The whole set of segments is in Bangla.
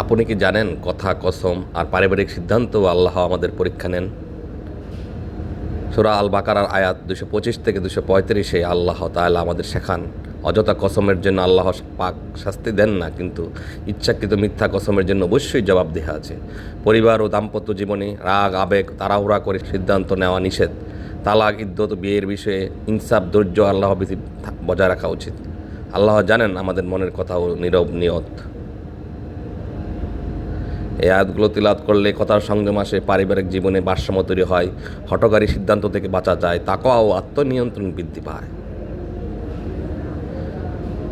আপনি কি জানেন কথা, কসম আর পারিবারিক সিদ্ধান্তও আল্লাহ আমাদের পরীক্ষা নেন? সূরা আল বাকারার আয়াত 225 থেকে 235-এ আল্লাহ তাআলা আমাদের শেখান, অযথা কসমের জন্য আল্লাহ পাক শাস্তি দেন না, কিন্তু ইচ্ছাকৃত মিথ্যা কসমের জন্য অবশ্যই জবাবদিহি আছে। পরিবার ও দাম্পত্য জীবনে রাগ, আবেগ, তাড়াহুড়া করে সিদ্ধান্ত নেওয়া নিষেধ। তালাক, ইদ্যত, বিয়ের বিষয়ে ইনসাফ, ধৈর্য, আল্লাহ ভীতি বজায় রাখা উচিত। আল্লাহ জানেন আমাদের মনের কথা ও নীরব নিয়ত। এই আয়াতগুলো তিলাওয়াত করলে কথার সংযম আসে, পারিবারিক জীবনে ভারসাম্য তৈরি হয়, হঠকারী সিদ্ধান্ত থেকে বাঁচা যায়, তাকওয়া ও আত্মনিয়ন্ত্রণ বৃদ্ধি পায়।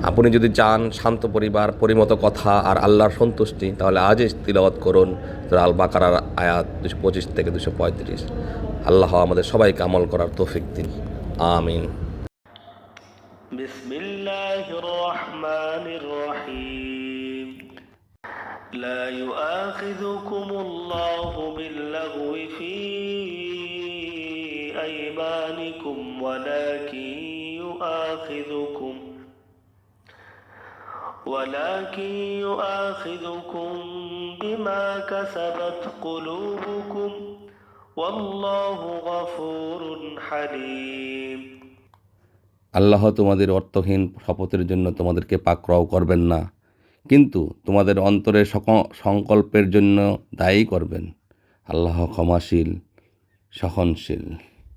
আপনি যদি চান শান্ত পরিবার, পরিমত কথা আর আল্লাহর সন্তুষ্টি, তাহলে আজই তিলাওয়াত করুন সূরা আল বাকারার আয়াত 225 থেকে 235। আল্লাহ আমাদের সবাইকে আমল করার তৌফিক দিন। আমিন। বিসমিল্লাহির রহমানির রহিম। لا يؤاخذكم الله باللغو في أيمانكم ولكن يؤاخذكم بما كسبت قلوبكم والله غفور حليم। আল্লাহ তোমাদের অর্থহীন শপথের জন্য তোমাদেরকে পাকড়াও করবেন না, কিন্তু তোমাদের অন্তরের সংকল্পের জন্য দায়ী করবেন। আল্লাহ ক্ষমাশীল, সহনশীল।